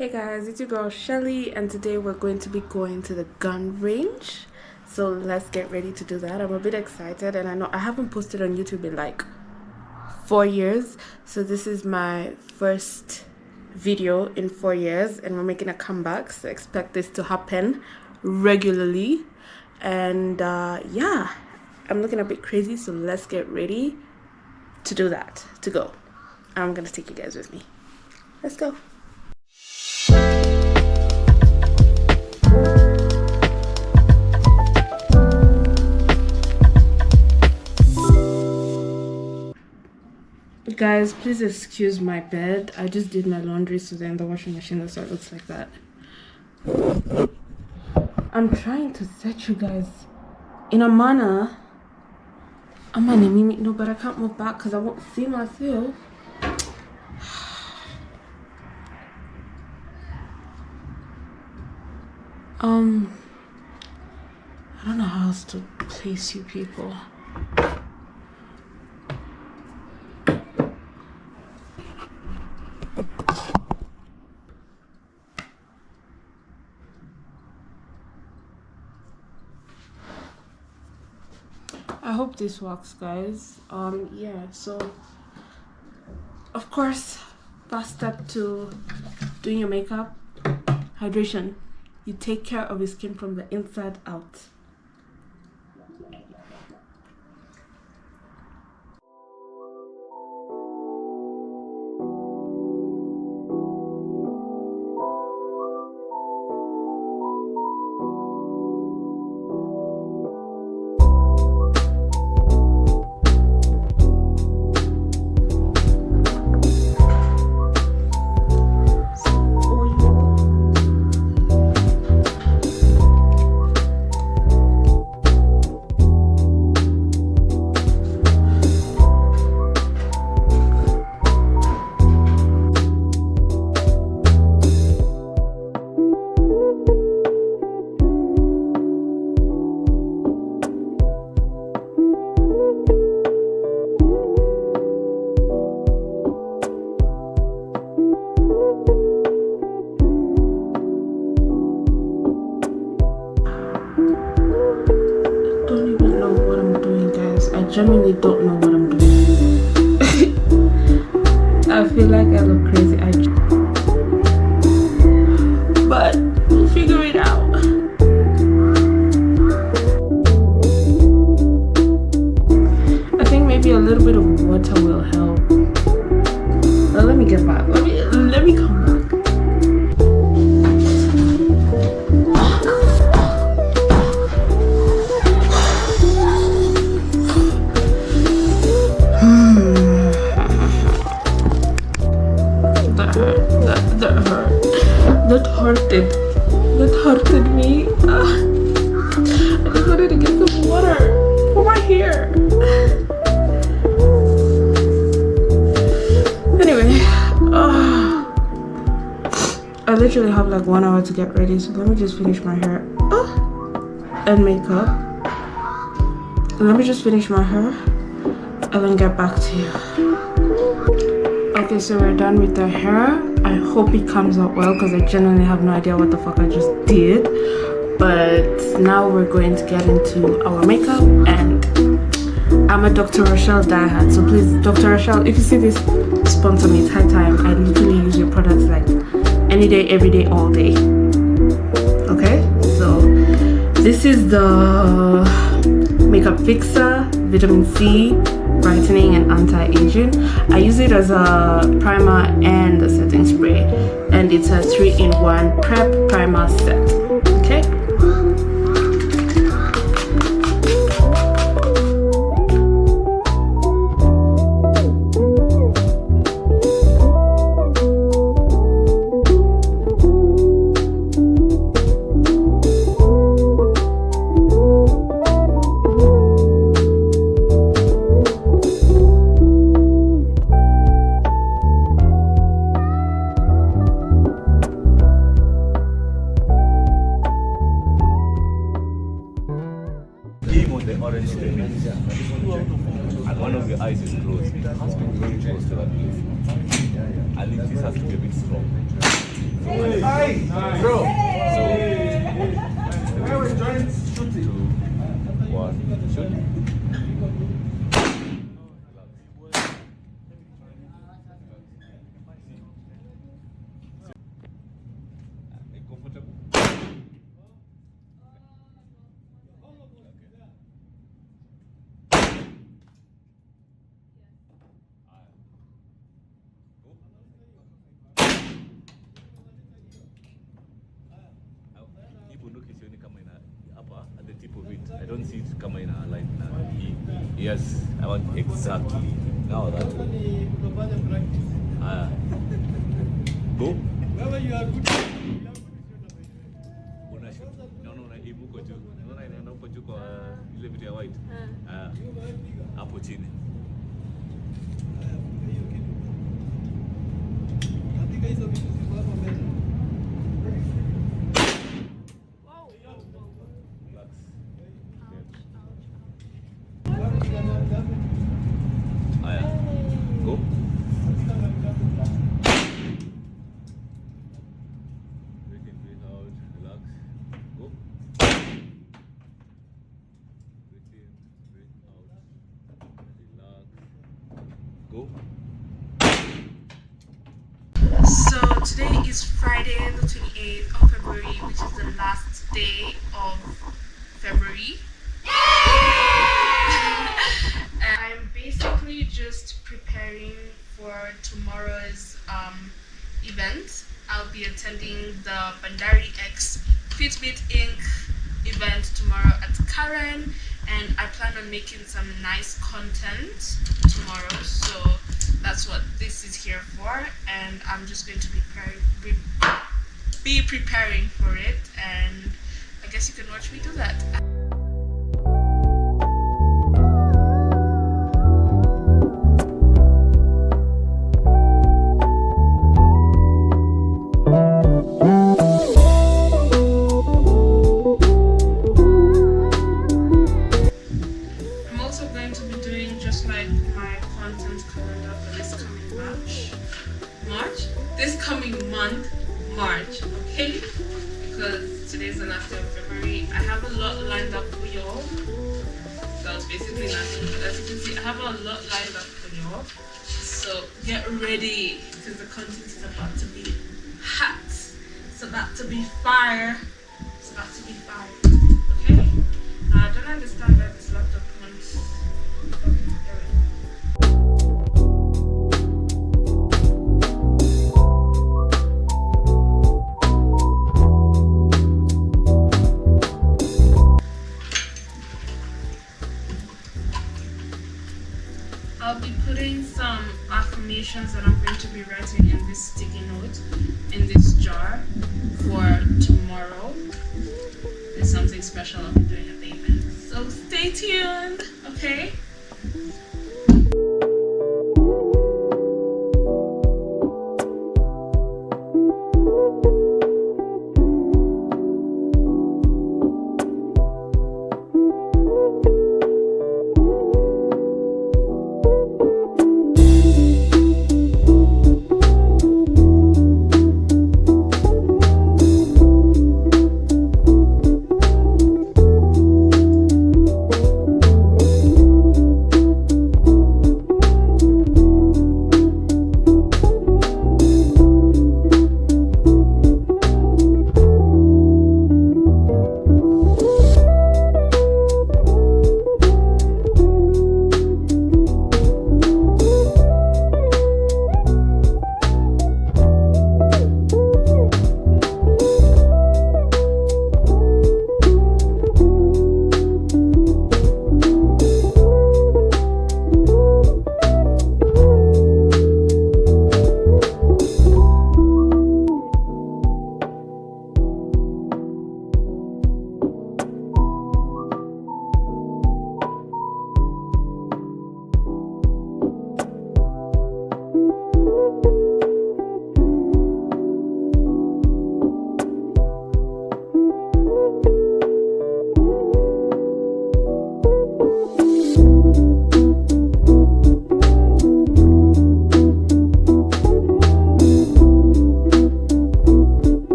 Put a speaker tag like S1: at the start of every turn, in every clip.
S1: Hey guys, it's your girl Shelly, and today we're going to be going to the gun range. So let's get ready to do that. I'm a bit excited, and I know I haven't posted on YouTube in like 4 years. So this is my first video in 4 years, and we're making a comeback. So expect this to happen regularly. And yeah, I'm looking a bit crazy. So let's get ready to do that, to go. I'm gonna take you guys with me. Let's go. Guys, please excuse my bed. I just did my laundry, so then the washing machine, that's why it looks like that. I'm trying to set you guys in a manner. No, but I can't move back because I won't see myself. I don't know how else to place you people. I hope this works, guys. Yeah, so of course, first step to doing your makeup, hydration. You take care of your skin from the inside out. I genuinely don't know what I'm doing. I feel like I look crazy. But we'll figure it out. I think maybe a little bit of water will help. Well, let me get back. Let me come back. That hurted me. I just wanted to get some water for my hair. Anyway, I literally have like 1 hour to get ready, so let me just finish my hair and makeup. Let me just finish my hair and then get back to you. Okay, so we're done with the hair. I hope it comes out well because I genuinely have no idea what the fuck I just did. But now we're going to get into our makeup, and I'm a Dr. Rochelle diehard, so please, Dr. Rochelle, if you see this, sponsor me. It's high time. I literally use your products like any day, every day, all day. Okay, so this is the makeup fixer, vitamin C, brightening and anti-aging. I use it as a primer and a setting spray, and it's a 3-in-1 prep primer set. Okay.
S2: orange lemon, and one of your eyes is closed. It has to be very close to that place. And this has to be a bit strong. Bro. So, 2, 1, shoot. Comfortable. At the tip of it. I don't see it come in a line. Yes, I want exactly. Now that one. Go. No, ibuko juu. Unaona inaenda huko juu kwa ile vitu ya white. Hapo chini. Go. Breathe in, breathe out, relax. Go. Breathe in, breathe out, relax. Go.
S1: So today is Friday the 28th of February, which is the last day of February. I'm basically just preparing for tomorrow's event. I'll be attending the Bandari X Fitbit Inc. event tomorrow at Karen, and I plan on making some nice content tomorrow, so that's what this is here for, and I'm just going to be preparing for it, and I guess you can watch me do that. This coming month, March, okay? Because today's the last day of February. I have a lot lined up for y'all. That was basically nothing. But as you can see, I have a lot lined up for y'all. So get ready, because the content is about to be hot. It's about to be fire. It's about to be fire. Okay? Now I don't understand that this laptop wants. Okay, there we go. I'll be putting some affirmations that I'm going to be writing in this sticky note, in this jar for tomorrow. There's something special I'll be doing at the event. So stay tuned, okay?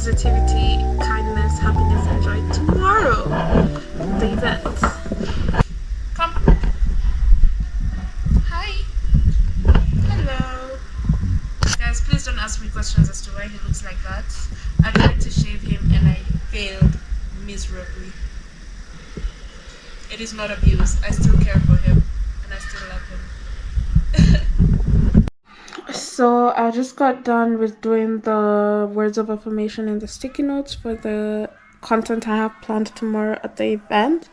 S1: positivity, kindness, happiness, and joy tomorrow. The event. Come. Hi. Hello. Guys, please don't ask me questions as to why he looks like that. I tried to shave him and I failed miserably. It is not abuse. I still care for him and I still love him. So I just got done with doing the words of affirmation and the sticky notes for the content I have planned tomorrow at the event.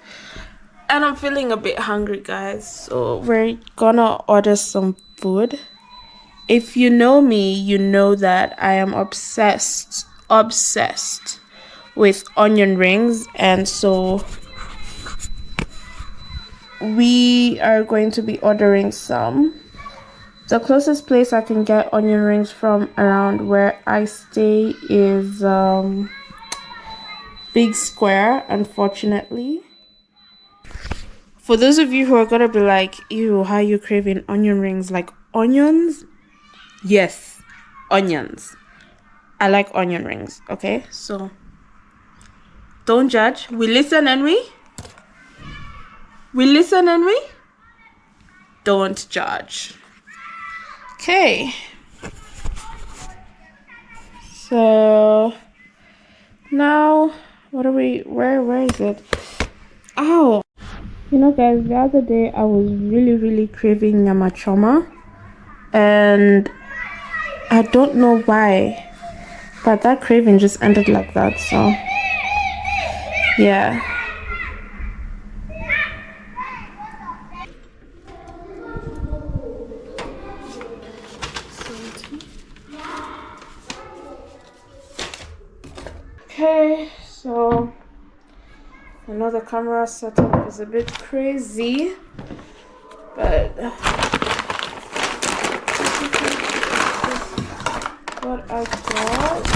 S1: And I'm feeling a bit hungry, guys. So we're gonna order some food. If you know me, you know that I am obsessed with onion rings, and so we are going to be ordering some. The closest place I can get onion rings from around where I stay is Big Square, unfortunately. For those of you who are gonna be like, ew, how are you craving onion rings? Like onions? Yes, onions. I like onion rings, okay? So don't judge. We listen and we listen and we don't judge. Okay. So now what are we where is it? Ow. You know, guys, the other day I was really craving nyama choma, and I don't know why, but that craving just ended like that. So yeah. Okay, so I know the camera setup is a bit crazy, but what I got.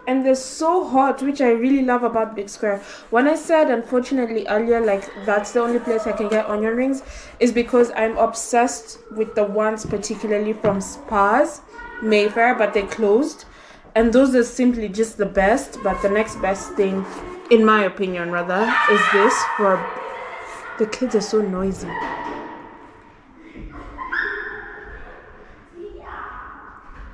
S1: And they're so hot, which I really love about Big Square. When I said, unfortunately, earlier, like, that's the only place I can get onion rings, is because I'm obsessed with the ones particularly from Spas, Mayfair, but they closed. And those are simply just the best, but the next best thing, in my opinion, rather, is this for... The kids are so noisy.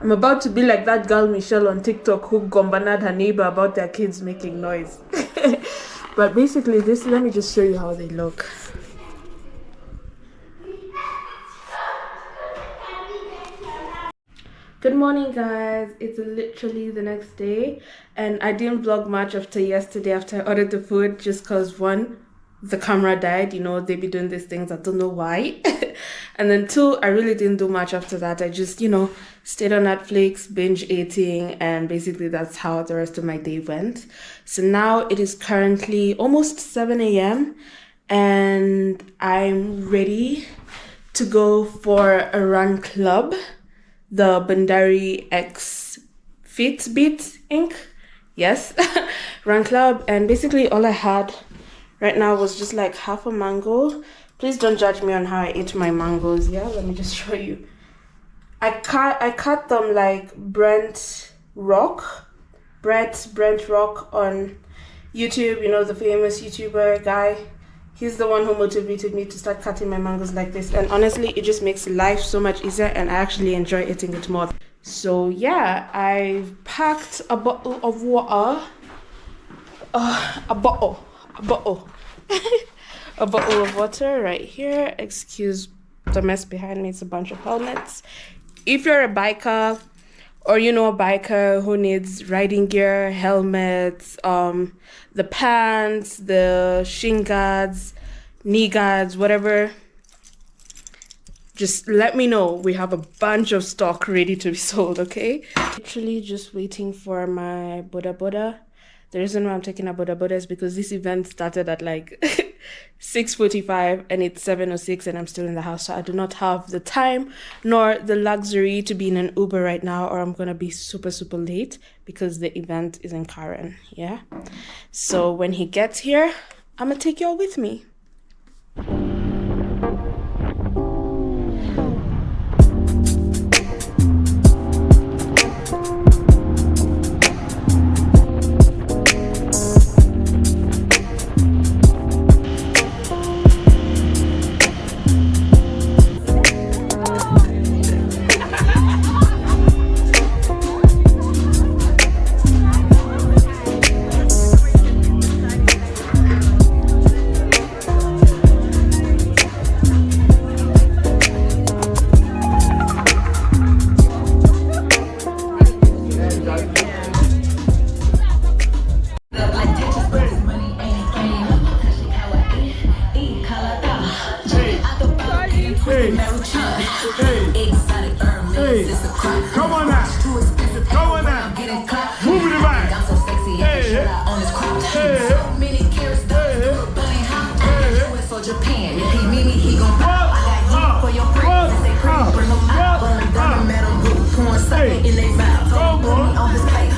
S1: I'm about to be like that girl Michelle on TikTok who gombanad her neighbor about their kids making noise. But basically this, let me just show you how they look. Good morning, guys. It's literally the next day and I didn't vlog much after yesterday after I ordered the food, just cause one, the camera died. You know, they be doing these things, I don't know why. And then two, I really didn't do much after that. I just, you know, stayed on Netflix, binge eating, and basically that's how the rest of my day went. So now it is currently almost 7 a.m. and I'm ready to go for a run club, the Bandari X Fitbit Inc. Yes, run club. And basically all I had right now was just like half a mango. Please don't judge me on how I eat my mangoes. Yeah, let me just show you. I cut them like Brent Rock on YouTube. You know, the famous YouTuber guy. He's the one who motivated me to start cutting my mangoes like this. And honestly, it just makes life so much easier and I actually enjoy eating it more. So yeah, I've packed a bottle of water. A bottle. A bottle of water right here. Excuse the mess behind me. It's a bunch of helmets. If you're a biker or you know a biker who needs riding gear, helmets, the pants, the shin guards, knee guards, whatever, just let me know. We have a bunch of stock ready to be sold, okay? Literally just waiting for my Boda Boda. The reason why I'm taking a Boda Boda is because this event started at like 6:45 and it's 7:06 and I'm still in the house. So I do not have the time nor the luxury to be in an Uber right now, or I'm gonna be super late because the event is in Karen. Yeah. So when he gets here, I'm gonna take y'all with me.
S3: Hey, come on now. Come on now. Move it back. Hey, hey, hey.
S4: For Japan, if he meet me, he gon' pop. I got you for your friends. They crazy, bring them out. Burn diamond metal roof, pouring something in their mouth. Put me on his plate.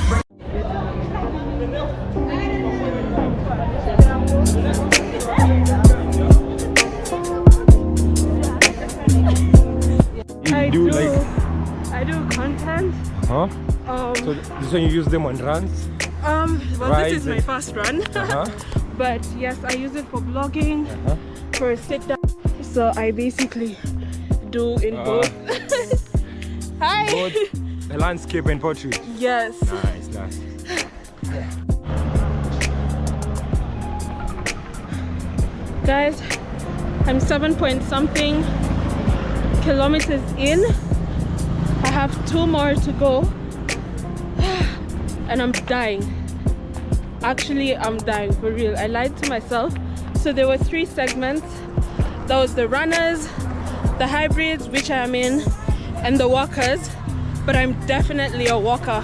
S1: I do content.
S5: Huh? So this one you use them on runs?
S1: Well, this is my first run. But yes, I use it for blogging, for sit down. So I basically do in both. Hi.
S5: Both the landscape and portrait.
S1: Yes.
S5: Nice.
S1: Guys, I'm 7-point-something kilometers in. I have 2 more to go, and I'm dying. Actually, I'm dying for real. I lied to myself. So there were 3 segments. That was the runners, the hybrids, which I'm in, and the walkers. But I'm definitely a walker.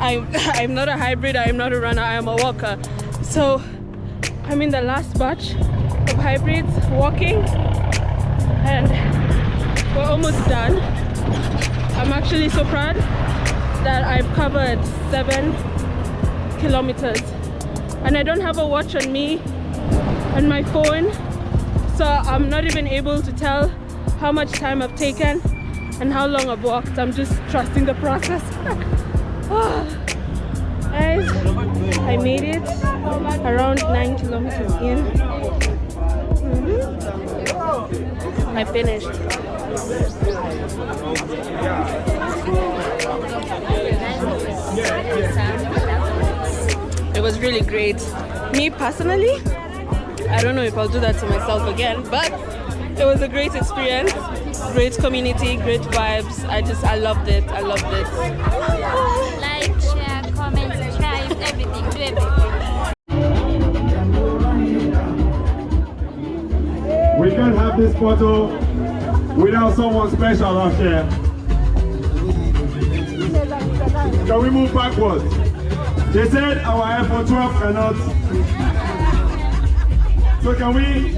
S1: I'm not a hybrid, I am not a runner, I am a walker. So I'm in the last batch of hybrids walking, and we're almost done. I'm actually so proud that I've covered 7 kilometers, and I don't have a watch on me on my phone, so I'm not even able to tell how much time I've taken and how long I've walked. I'm just trusting the process. Guys, I made it around 9 kilometers in. I finished. It was really great. Me personally, I don't know if I'll do that to myself again, but it was a great experience, great community, great vibes. I loved it. I loved it.
S6: Like, share, comment, subscribe, everything, do everything.
S3: We can't have this photo without someone special up here. Can we move backwards? They said our iPhone 12 cannot. So can we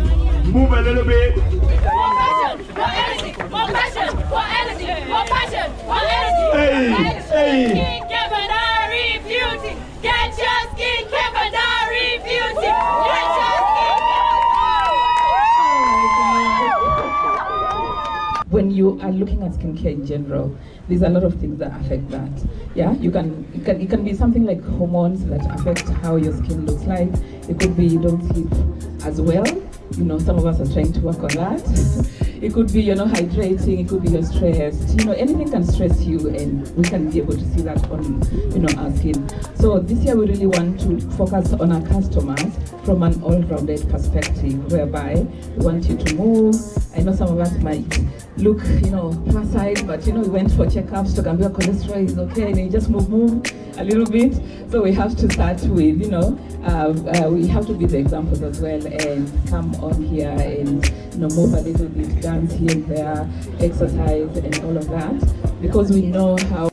S3: move a little bit?
S6: More passion, more energy, more passion, more energy, more passion, more energy.
S3: Hey, hey.
S6: Skin Cavanari beauty. Get your skin Cavanari beauty. Get your skin
S7: When you are looking at skincare in general, there's a lot of things that affect that. Yeah, it can be something like hormones that affect how your skin looks like. It could be you don't sleep as well. You know, some of us are trying to work on that. It could be, hydrating. It could be your stress. Anything can stress you, and we can be able to see that on, our skin. So this year we really want to focus on our customers from an all-rounded perspective, whereby we want you to move. I know some of us might look, plus size, but we went for checkups to compare cholesterol is okay, and you just move a little bit. So we have to start with, we have to be the examples as well, and come on here and move a little bit, dance here and there, exercise and all of that, because we know how